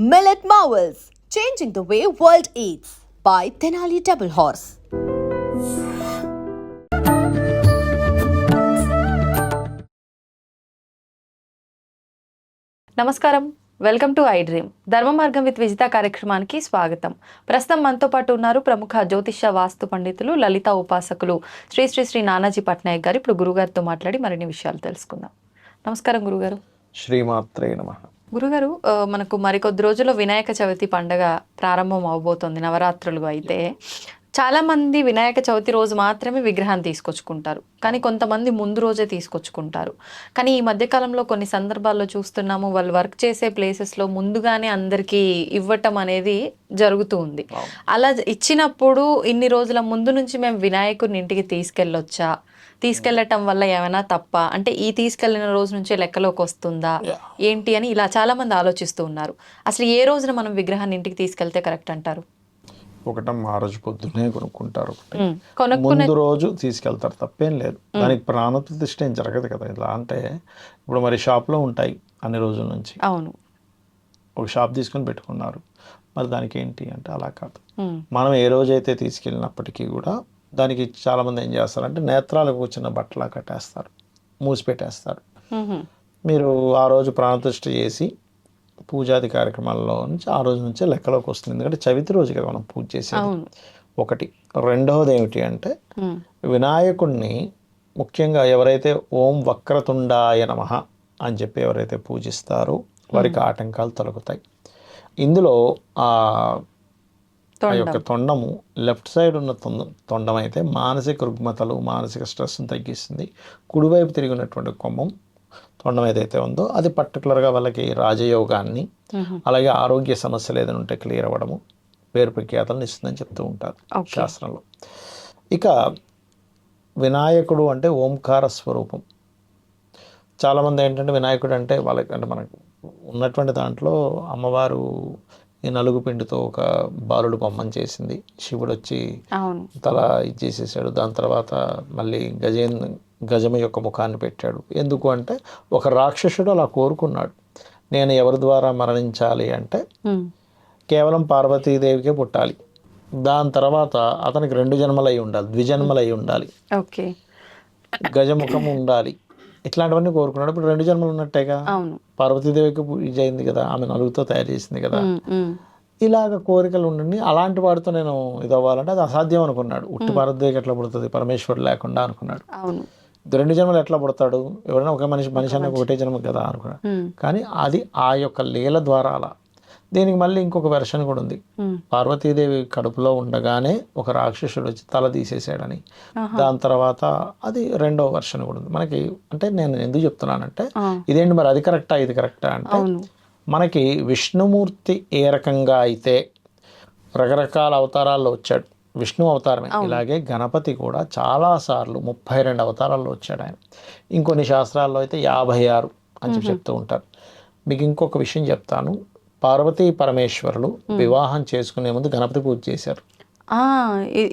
Millet Marvels, changing the way world eats by Tenali Double Horse. నమస్కారం, welcome to I dream. ధర్మ మార్గం with Vijitha కార్యక్రమానికి స్వాగతం. ప్రస్తుతం మనతో పాటు ఉన్నారు ప్రముఖ జ్యోతిష్య వాస్తు పండితులు, లలిత ఉపాసకులు శ్రీ శ్రీ శ్రీ నానాజీ పట్నాయక్ గారు. ఇప్పుడు గురుగారితో మాట్లాడి మరిన్ని విషయాలు తెలుసుకుందాం. నమస్కారం గురుగారు. శ్రీమాత్రే నమః. గురుగారు, మనకు మరికొద్ది రోజుల్లో వినాయక చవితి పండగ ప్రారంభం అవబోతోంది, నవరాత్రులు. అయితే చాలామంది వినాయక చవితి రోజు మాత్రమే విగ్రహాన్ని తీసుకొచ్చుకుంటారు, కానీ కొంతమంది ముందు రోజే తీసుకొచ్చుకుంటారు. కానీ ఈ మధ్యకాలంలో కొన్ని సందర్భాల్లో చూస్తున్నాము, వాళ్ళు వర్క్ చేసే ప్లేసెస్లో ముందుగానే అందరికీ ఇవ్వటం అనేది జరుగుతూ ఉంది. అలా ఇచ్చినప్పుడు ఇన్ని రోజుల ముందు నుంచి మేము వినాయకుడిని ఇంటికి తీసుకెళ్ళటం వల్ల ఏమైనా తప్ప, అంటే ఈ తీసుకెళ్లిన రోజు నుంచే లెక్కలోకి వస్తుందా ఏంటి అని ఇలా చాలా మంది ఆలోచిస్తూ ఉన్నారు. అసలు ఏ రోజున మనం విగ్రహాన్ని ఇంటికి తీసుకెళ్తే కరెక్ట్ అంటారు? ఆ రోజు పొద్దున్నే కొనుక్కుంటారు, ముందు రోజు తీసుకెళ్తారు, తప్పేం లేదు. దానికి ప్రాణ ప్రతిష్ఠ ఏం జరగదు కదా. ఇలా అంటే ఇప్పుడు మరి షాప్లో ఉంటాయి అన్ని రోజుల నుంచి, అవును, ఒక షాప్ తీసుకొని పెట్టుకున్నారు, మరి దానికి ఏంటి అంటే అలా కాదు. మనం ఏ రోజైతే తీసుకెళ్ళినప్పటికీ కూడా దానికి చాలామంది ఏం చేస్తారంటే నేత్రాలకు చిన్న బట్టలా కట్టేస్తారు, మూసి పెట్టేస్తారు. మీరు ఆ రోజు ప్రాణప్రతిష్ఠ చేసి పూజాది కార్యక్రమాల్లో నుంచి ఆ రోజు నుంచే లెక్కలోకి వస్తుంది. ఎందుకంటే చవితి రోజు కదా మనం పూజ చేసేది. ఒకటి. రెండవది ఏమిటి అంటే వినాయకుడిని ముఖ్యంగా ఎవరైతే ఓం వక్రతుండాయ నమః అని చెప్పి ఎవరైతే పూజిస్తారో వారికి ఆటంకాలు తొలగుతాయి. ఇందులో ఆ యొక్క తొండము లెఫ్ట్ సైడ్ ఉన్న తొండం అయితే మానసిక రుగ్మతలు, మానసిక స్ట్రెస్ని తగ్గిస్తుంది. కుడివైపు తిరిగినటువంటి కొమ్మం తొండం ఏదైతే ఉందో అది పర్టికులర్గా వాళ్ళకి రాజయోగాన్ని, అలాగే ఆరోగ్య సమస్యలు ఏదైనా ఉంటే క్లియర్ అవ్వడము, పేరు ప్రఖ్యాతలను ఇస్తుందని చెప్తూ ఉంటారు శాస్త్రంలో. ఇక వినాయకుడు అంటే ఓంకార స్వరూపం. చాలామంది ఏంటంటే వినాయకుడు అంటే వాళ్ళకి అంటే మనకు ఉన్నటువంటి దాంట్లో అమ్మవారు ఈ నలుగు పిండితో ఒక బాలుడు బొమ్మను చేసింది, శివుడు వచ్చి తల ఇచ్చేసేసాడు, దాని తర్వాత మళ్ళీ గజము యొక్క ముఖాన్ని పెట్టాడు. ఎందుకు అంటే ఒక రాక్షసుడు అలా కోరుకున్నాడు, నేను ఎవరి ద్వారా మరణించాలి అంటే కేవలం పార్వతీదేవికే పుట్టాలి, దాని తర్వాత అతనికి 2 జన్మలు అయి ఉండాలి, ద్విజన్మలు అయి ఉండాలి, గజముఖం ఉండాలి, ఇట్లాంటివన్నీ కోరుకున్నాడు. ఇప్పుడు 2 జన్మలు ఉన్నట్టేగా. పార్వతీదేవికి ఇది అయింది కదా, ఆమె నలుగుతో తయారు చేసింది కదా. ఇలాగ కోరికలు ఉండండి, అలాంటి వాడితో నేను ఇది అవ్వాలంటే అది అసాధ్యం అనుకున్నాడు. ఉట్టి పార్వతీదేవికి ఎట్లా పుడుతుంది పరమేశ్వరుడు లేకుండా అనుకున్నాడు. 2 జన్మలు ఎట్లా పుడతాడు, ఎవరైనా ఒక మనిషి అన్న ఒకటే జన్మ కదా అనుకున్నాడు. కానీ అది ఆ యొక్క లీల ద్వారా అలా. దీనికి మళ్ళీ ఇంకొక వెర్షన్ కూడా ఉంది. పార్వతీదేవి కడుపులో ఉండగానే ఒక రాక్షసుడు వచ్చి తల తీసేసాడని, దాని తర్వాత అది 2వ వెర్షన్ కూడా ఉంది మనకి. అంటే నేను ఎందుకు చెప్తున్నానంటే ఇదేంటి మరి అది కరెక్టా ఇది కరెక్టా అంటే, మనకి విష్ణుమూర్తి ఏ రకంగా అయితే రకరకాల అవతారాల్లో వచ్చాడు, విష్ణు అవతారమే. ఇలాగే గణపతి కూడా చాలాసార్లు 32 అవతారాల్లో వచ్చాడు ఆయన. ఇంకొన్ని శాస్త్రాల్లో అయితే 56 అని చెప్తూ ఉంటారు. మీకు ఇంకొక విషయం చెప్తాను. పార్వతీ పరమేశ్వరులు వివాహం చేసుకునే ముందు గణపతి పూజ చేశారు.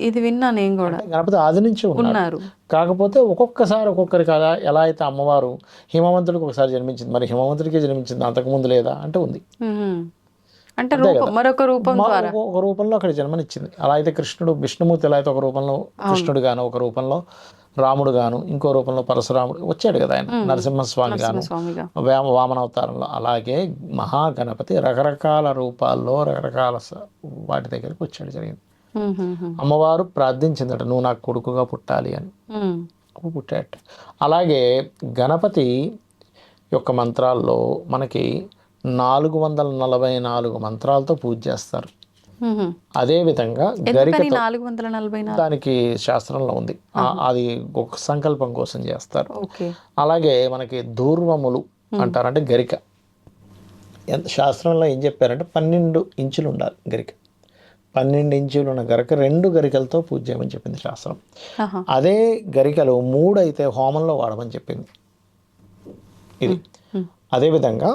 ఇది విన్నా నేను కూడా. గణపతి ఆది నుంచి ఉన్నారు, కాకపోతే ఒక్కొక్కసారి ఒక్కొక్కరికి అలా. ఎలా అయితే అమ్మవారు హిమవంతుడికి ఒకసారి జన్మించింది, మరి హిమవంతుడికి జన్మించింది అంతకుముందు లేదా అంటే ఉంది. అంటే మరొక రూపం ద్వారా ఒక రూపంలో అక్కడ జన్మనిచ్చింది. అలా అయితే కృష్ణుడు విష్ణుమూర్తి ఎలా అయితే ఒక రూపంలో కృష్ణుడు గాను, ఒక రూపంలో రాముడు గాను, ఇంకో రూపంలో పరశురాముడు వచ్చాడు కదా ఆయన, నరసింహస్వామి గాను వామన అవతారంలో. అలాగే మహాగణపతి రకరకాల రూపాల్లో రకరకాల వాటి దగ్గరికి వచ్చాడు, జరిగింది. అమ్మవారు ప్రార్థించిందట, నువ్వు నాకు కొడుకుగా పుట్టాలి అని, పుట్టాట. అలాగే గణపతి యొక్క మంత్రాల్లో మనకి 444 మంత్రాలతో పూజ చేస్తారు. అదే విధంగా గరిక దానికి శాస్త్రంలో ఉంది, అది ఒక సంకల్పం కోసం చేస్తారు. అలాగే మనకి దూర్వములు అంటారు, అంటే గరిక. శాస్త్రంలో ఏం చెప్పారంటే 12 ఇంచులు ఉండాలి గరిక. 12 ఇంచులు ఉన్న గరిక 2 గరికలతో పూజ చేయమని చెప్పింది శాస్త్రం. అదే గరికలు 3 అయితే హోమంలో వాడమని చెప్పింది ఇది. అదేవిధంగా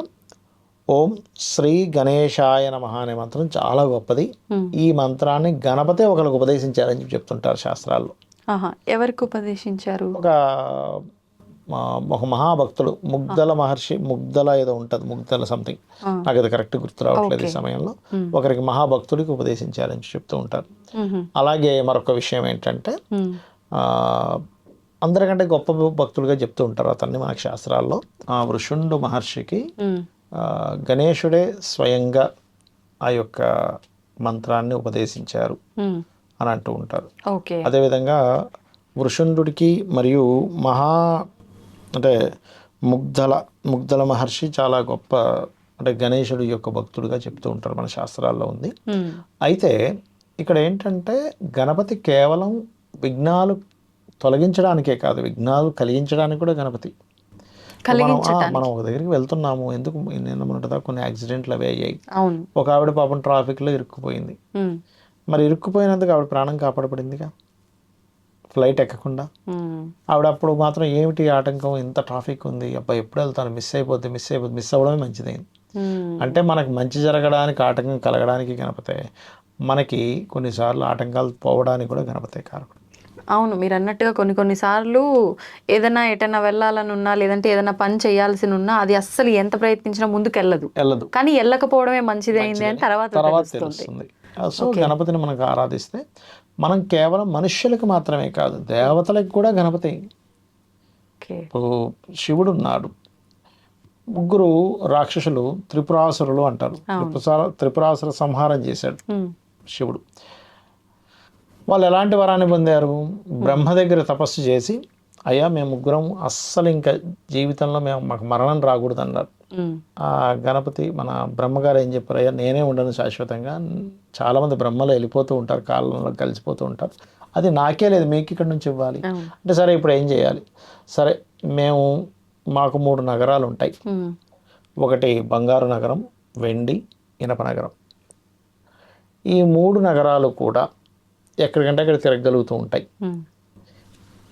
ఓం శ్రీ గణేశాయ నమః అనే మంత్రం చాలా గొప్పది. ఈ మంత్రాన్ని గణపతే ఒకరికి ఉపదేశించారని చెప్తుంటారు శాస్త్రాల్లో. ఎవరికి ఉపదేశించారు? ఒక ఒక మహాభక్తుడు ముగ్ధల మహర్షి, ముగ్ధల ఏదో ఉంటుంది, ముగ్ధల సంథింగ్, నాకు అది కరెక్ట్ గుర్తు రావట్లేదు ఈ సమయంలో, ఒకరికి మహాభక్తుడికి ఉపదేశించారని చెప్తూ ఉంటారు. అలాగే మరొక విషయం ఏంటంటే అందరికంటే గొప్ప భక్తులుగా చెప్తూ ఉంటారు అతన్ని మనకి శాస్త్రాల్లో. వృషుండు మహర్షికి గణేశుడే స్వయంగా ఆ యొక్క మంత్రాన్ని ఉపదేశించారు అని అంటూ ఉంటారు. అదేవిధంగా వృషుండుడికి మరియు అంటే ముగ్ధల మహర్షి చాలా గొప్ప, అంటే గణేశుడి యొక్క భక్తుడిగా చెప్తూ ఉంటారు మన శాస్త్రాల్లో ఉంది. అయితే ఇక్కడ ఏంటంటే గణపతి కేవలం విఘ్నాలు తొలగించడానికే కాదు, విఘ్నాలు కలిగించడానికి కూడా గణపతి. మనం ఒక దగ్గరికి వెళ్తున్నాము, ఎందుకు నిన్న మొన్నటిదా కొన్ని యాక్సిడెంట్లు అవి అయ్యాయి. ఒక ఆవిడ పాపం ట్రాఫిక్లో ఇరుక్కుపోయింది. మరి ఇరుక్కుపోయినందుకు ఆవిడ ప్రాణం కాపాడబడిందిగా, ఫ్లైట్ ఎక్కకుండా. ఆవిడ అప్పుడు మాత్రం ఏమిటి ఆటంకం, ఇంత ట్రాఫిక్ ఉంది, అబ్బాయి ఎప్పుడు వెళ్తాను, మిస్ అవ్వడమే మంచిదైంది. అంటే మనకు మంచి జరగడానికి ఆటంకం కలగడానికి గణపతే, మనకి కొన్నిసార్లు ఆటంకాలు పోవడానికి కూడా గణపతే కారకుడు. అవును, మీరు అన్నట్టుగా కొన్నిసార్లు ఏదైనా ఎటైనా వెళ్ళాలని ఉన్నా, లేదంటే ఏదైనా పని చేయాల్సి ఉన్నా అది అస్సలు ఎంత ప్రయత్నించినా ముందుకు వెళ్ళదు, కానీ వెళ్ళకపోవడమే మంచిదైంది అని తర్వాత తెలుస్తుంది. సో గణపతిని మనకు ఆరాధిస్తే మనం కేవలం మనుష్యులకు మాత్రమే కాదు, దేవతలకు కూడా గణపతి. ఇప్పుడు శివుడు ఉన్నాడు, ముగ్గురు రాక్షసులు త్రిపురాసురులు అంటారు, త్రిపురాసుర సంహారం చేశాడు శివుడు. వాళ్ళు ఎలాంటి వరాన్ని పొందారు, బ్రహ్మ దగ్గర తపస్సు చేసి, అయ్యా మేము ముగ్గురం అస్సలు ఇంకా జీవితంలో మాకు మరణం రాకూడదు అన్నారు. ఆ గణపతి మన బ్రహ్మగారు ఏం చెప్పారు, అయ్యా నేనే ఉండను శాశ్వతంగా, చాలామంది బ్రహ్మలో వెళ్ళిపోతూ ఉంటారు, కాలంలో కలిసిపోతూ ఉంటారు, అది నాకే లేదు, మీకు ఇక్కడ నుంచి ఇవ్వాలి అంటే, సరే ఇప్పుడు ఏం చేయాలి, సరే మాకు 3 నగరాలు ఉంటాయి, ఒకటి బంగారు నగరం, వెండి, ఇనప నగరం. ఈ 3 నగరాలు కూడా ఎక్కడికంటే అక్కడ తిరగలుగుతూ ఉంటాయి.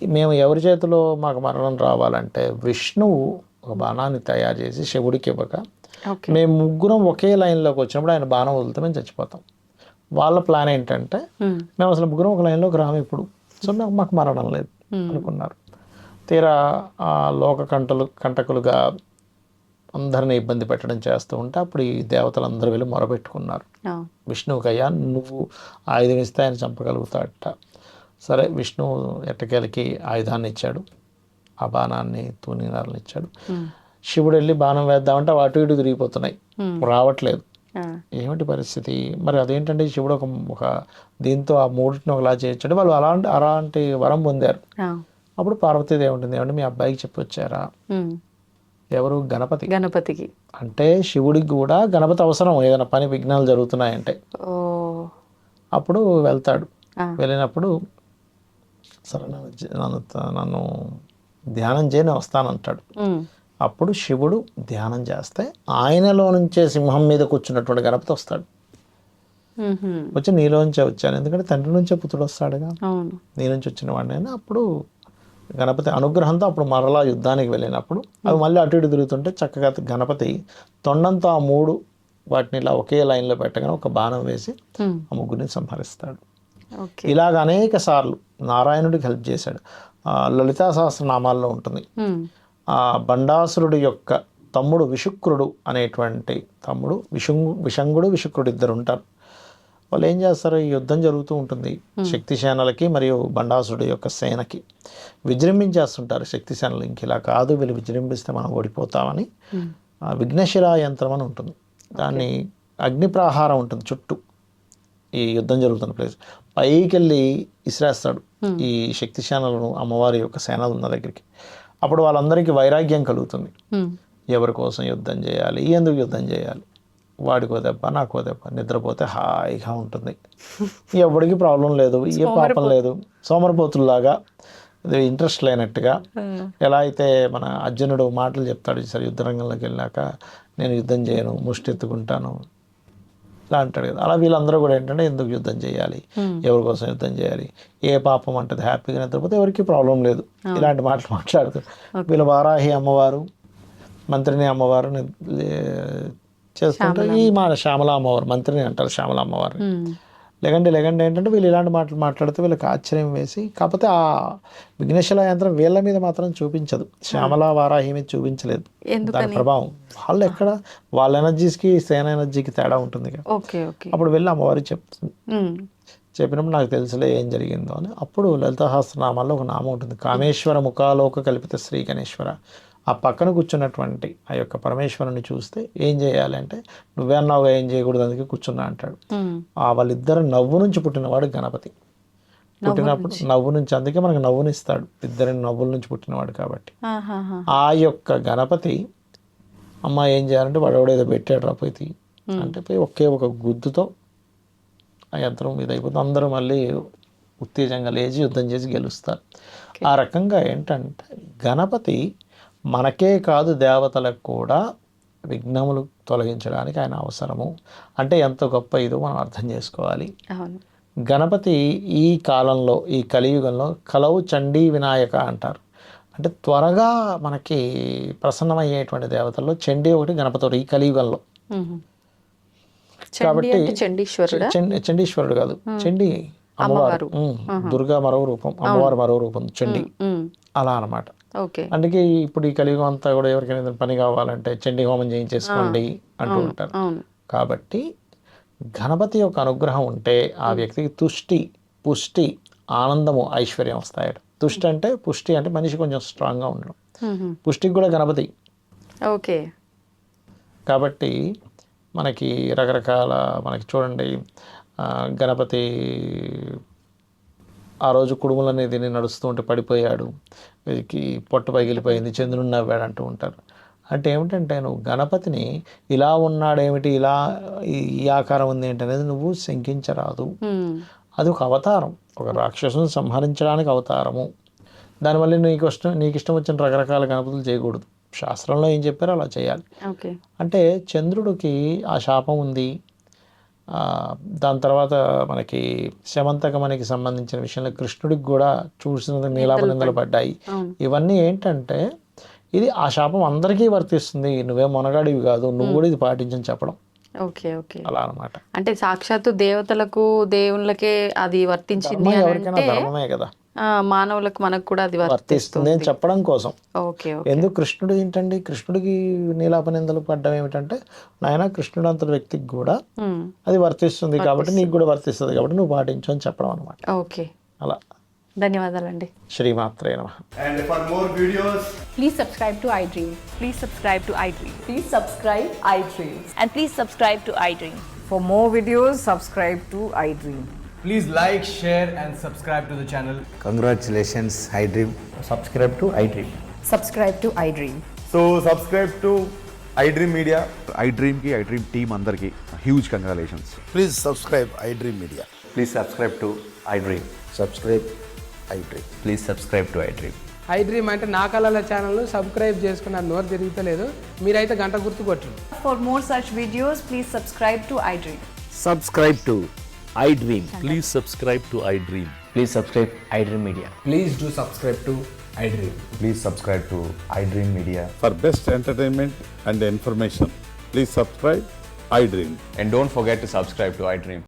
మేము ఎవరి చేతిలో మాకు మరణం రావాలంటే విష్ణువు ఒక బాణాన్ని తయారు చేసి శివుడికి ఇవ్వక, మేము ముగ్గురం ఒకే లైన్లోకి వచ్చినప్పుడు ఆయన బాణం వదిలితే మేము చచ్చిపోతాం. వాళ్ళ ప్లాన్ ఏంటంటే మేము అసలు ముగ్గురం ఒక లైన్లోకి రాము ఇప్పుడు, సో మాకు మరణం లేదు అనుకున్నారు. తీరా లోక కంటకులుగా అందరిని ఇబ్బంది పెట్టడం చేస్తూ ఉంటే అప్పుడు ఈ దేవతలందరూ వెళ్ళి మొరబెట్టుకున్నారు విష్ణువుకి, అయ్యా నువ్వు ఆయుధం ఇస్తే ఆయన చంపగలుగుతాడట. సరే విష్ణువు ఎట్టకేలకి ఆయుధాన్ని ఇచ్చాడు, ఆ బాణాన్ని తూనీనారని ఇచ్చాడు. శివుడు వెళ్ళి బాణం వేద్దామంటే అటు ఇటు తిరిగిపోతున్నాయి, రావట్లేదు. ఏమిటి పరిస్థితి, మరి అదేంటంటే శివుడు ఒక దీంతో ఆ 3టిని ఒకలా చేయొచ్చాడు. వాళ్ళు అలాంటి వరం పొందారు. అప్పుడు పార్వతీదేవి ఉంటుంది, ఏమంటే మీ అబ్బాయికి చెప్పి వచ్చారా, ఎవరు, గణపతికి. అంటే శివుడికి కూడా గణపతి అవసరం, ఏదైనా పని విఘ్నాలు జరుగుతున్నాయంటే. అప్పుడు వెళ్తాడు, వెళ్ళినప్పుడు సరే నన్ను ధ్యానం చేయని వస్తానంటాడు. అప్పుడు శివుడు ధ్యానం చేస్తే ఆయనలో నుంచే సింహం మీద కూర్చున్నటువంటి గణపతి వస్తాడు. వచ్చి నీలోంచే వచ్చాను, ఎందుకంటే తండ్రి నుంచే పుత్రుడు వస్తాడుగా, నీ నుంచి వచ్చిన వాడినైనా. అప్పుడు గణపతి అనుగ్రహంతో అప్పుడు మరలా యుద్ధానికి వెళ్ళినప్పుడు అవి మళ్ళీ అటు ఇటు తిరుగుతుంటే చక్కగా గణపతి తొండంతో ఆ 3 వాటిని ఇలా ఒకే లైన్లో పెట్టగానే ఒక బాణం వేసి ఆ ముగ్గురిని సంహరిస్తాడు. ఇలాగ అనేక సార్లు నారాయణుడికి హెల్ప్ చేశాడు. లలితా సహస్రనామాల్లో ఉంటుంది. ఆ బండాసురుడి యొక్క తమ్ముడు విశుక్రుడు అనేటువంటి తమ్ముడు, విషంగుడు విశుక్రుడు ఇద్దరు ఉంటారు. వాళ్ళు ఏం చేస్తారు, ఈ యుద్ధం జరుగుతూ ఉంటుంది శక్తి సేనలకి మరియు బండాసురుడి యొక్క సేనకి. విజృంభించేస్తుంటారు శక్తి సేనలు, ఇంక ఇలా కాదు వీళ్ళు విజృంభిస్తే మనం ఓడిపోతామని. విఘ్నశిలా యంత్రం అని ఉంటుంది, దాన్ని అగ్నిప్రహారం ఉంటుంది చుట్టూ, ఈ యుద్ధం జరుగుతున్న ప్లేస్ పైకి వెళ్ళి ఇసిరేస్తాడు ఈ శక్తి సేనలను, అమ్మవారి యొక్క సేనలు ఉన్న దగ్గరికి. అప్పుడు వాళ్ళందరికీ వైరాగ్యం కలుగుతుంది, ఎవరి కోసం యుద్ధం చేయాలి, ఎందుకు యుద్ధం చేయాలి, వాడికో దెబ్బ నాకో దెబ్బ, నిద్రపోతే హాయిగా ఉంటుంది, ఎవరికి ప్రాబ్లం లేదు, ఏ పాపం లేదు, సోమరిపోతుల్లాగా ఇంట్రెస్ట్ లేనట్టుగా. ఎలా అయితే మన అర్జునుడు మాటలు చెప్తాడు సరే యుద్ధ రంగంలోకి వెళ్ళాక, నేను యుద్ధం చేయను, ముష్టి ఎత్తుకుంటాను ఇలా అంటాడు కదా. అలా వీళ్ళందరూ కూడా ఏంటంటే ఎందుకు యుద్ధం చేయాలి, ఎవరి కోసం యుద్ధం చేయాలి, ఏ పాపం అంటది, హ్యాపీగా నిద్రపోతే ఎవరికి ప్రాబ్లం లేదు, ఇలాంటి మాటలు మాట్లాడుతూ వీళ్ళ వారాహి అమ్మవారు, మంత్రిని అమ్మవారు చేస్తుంటే ఈ మా శ్యామల అమ్మవారు, మంత్రిని అంటారు శ్యామల అమ్మవారిని, లెగండి ఏంటంటే వీళ్ళు ఇలాంటి మాటలు మాట్లాడితే వీళ్ళకి ఆశ్చర్యం వేసి, కాకపోతే ఆ విఘ్నేశ్వర యంత్రం వీళ్ళ మీద మాత్రం చూపించదు, శ్యామల వారాహి మీద చూపించలేదు దాని ప్రభావం. వాళ్ళు ఎక్కడ వాళ్ళ ఎనర్జీస్కి సేన ఎనర్జీకి తేడా ఉంటుంది కదా. అప్పుడు వెళ్ళి అమ్మవారికి చెప్తుంది. చెప్పినప్పుడు నాకు తెలుసులే ఏం జరిగిందో అని. అప్పుడు లలితా సహస్రనామాల్లో ఒక నామం ఉంటుంది, కామేశ్వర ముఖాలోక కల్పిత శ్రీ గణేశ్వర. ఆ పక్కన కూర్చున్నటువంటి ఆ యొక్క పరమేశ్వరుని చూస్తే ఏం చేయాలి అంటే, నువ్వే అన్నావుగా ఏం చేయకూడదు అందుకే కూర్చున్నా అంటాడు. వాళ్ళిద్దరు నవ్వు నుంచి పుట్టినవాడు గణపతి. పుట్టినప్పుడు నవ్వు నుంచి, అందుకే మనకు నవ్వునిస్తాడు, ఇద్దరిని నవ్వుల నుంచి పుట్టినవాడు కాబట్టి. ఆ యొక్క గణపతి అమ్మ ఏం చేయాలంటే, వాడు ఏదో పెట్టాడు రా పోయి అంటే పోయి ఒకే ఒక గుద్దుతో ఆ యంత్రం మీద అయిపోతుంది. అందరూ మళ్ళీ ఉత్తేజంగా లేచి యుద్ధం చేసి గెలుస్తారు. ఆ రకంగా ఏంటంటే గణపతి మనకే కాదు దేవతలకు కూడా విఘ్నములు తొలగించడానికి ఆయన అవసరము. అంటే ఎంత గొప్ప ఇదో మనం అర్థం చేసుకోవాలి. గణపతి ఈ కాలంలో, ఈ కలియుగంలో కలవు చండీ వినాయక అంటారు. అంటే త్వరగా మనకి ప్రసన్నమయ్యేటువంటి దేవతల్లో చండీ ఒకటి, గణపతి ఒకటి ఈ కలియుగంలో. కాబట్టి చండీశ్వరుడు కాదు, చండీ అమ్మవారు, దుర్గా మరో రూపం, అమ్మవారు మరో రూపం చండీ, అలా అన్నమాట. అందుకే ఇప్పుడు ఈ కలియుగం అంతా కూడా ఎవరికైనా పని కావాలంటే చండీ హోమం చేయించేసుకోండి అంటూ ఉంటారు. కాబట్టి గణపతి యొక్క అనుగ్రహం ఉంటే ఆ వ్యక్తికి తుష్టి, పుష్టి, ఆనందము, ఐశ్వర్యం వస్తాయట. తుష్టి అంటే, పుష్టి అంటే మనిషి కొంచెం స్ట్రాంగ్గా ఉండడం, పుష్టికి కూడా గణపతి. కాబట్టి మనకి రకరకాల, మనకి చూడండి గణపతి ఆ రోజు కుడుములు అనేది నడుస్తూ ఉంటే పడిపోయాడు, వీరికి పొట్ట పగిలిపోయింది, చంద్రుడు నవ్వాడు అంటూ ఉంటారు. అంటే ఏమిటంటే నువ్వు గణపతిని ఇలా ఉన్నాడేమిటి, ఇలా ఈ ఆకారం ఉంది ఏంటి అనేది నువ్వు శంకించరాదు. అది ఒక అవతారం, ఒక రాక్షసుని సంహరించడానికి అవతారము. దానివల్ల నీకు ఇష్టం వచ్చిన రకరకాల గణపతులు చేయకూడదు. శాస్త్రంలో ఏం చెప్పారో అలా చేయాలి. అంటే చంద్రుడికి ఆ శాపం ఉంది. దాని తర్వాత మనకి శమంతకమనికి సంబంధించిన విషయంలో కృష్ణుడికి కూడా చూసిన నీలాపనిందలు పడ్డాయి. ఇవన్నీ ఏంటంటే ఇది ఆ శాపం అందరికీ వర్తిస్తుంది, నువ్వే మొనగాడివి కాదు, నువ్వు కూడా ఇది పాటించని చెప్పడం. అలా అనమాట. అంటే సాక్షాత్తు దేవతలకు దేవుళ్ళకే అది వర్తించింది, ఎవరికైనా ధర్మమే కదా, మానవులకు మనకు కూడా అది వర్తిస్తుంది అని చెప్పడం కోసం. ఎందుకు కృష్ణుడు ఏంటండి, కృష్ణుడికి నీలాపనిందలు పడ్డం ఏమిటంటే, నాయన కృష్ణుడు అంత వ్యక్తికి కూడా అది వర్తిస్తుంది కాబట్టి నీకు కూడా వర్తిస్తుంది కాబట్టి నువ్వు పాటించు అని చెప్పడం అనమాట. అలా. ధన్యవాదాలండి. శ్రీమాత్రే నమః. And for more videos, please subscribe to iDream. Please subscribe to iDream. Please subscribe iDream. And please subscribe to iDream. For more videos, subscribe to iDream. please like, share and subscribe to the channel. Congratulations, iDream. Subscribe to iDream. Subscribe to iDream. So subscribe to iDream Media. iDream ki iDream team andarki huge congratulations. Please subscribe iDream Media. Please subscribe to iDream. Subscribe iDream. Please subscribe to iDream. iDream అంటే నా కళల channel subscribe చేసుకున్న నోరు తిరుగుతలేదు, మీరైతే గంట గుర్తు కొట్టండి. For more such videos, please subscribe to iDream. Subscribe to iDream. Please subscribe to iDream. Please subscribe iDream Media. Please do subscribe to iDream. Please subscribe to iDream Media. For best entertainment and information, please subscribe iDream. And don't forget to subscribe to iDream.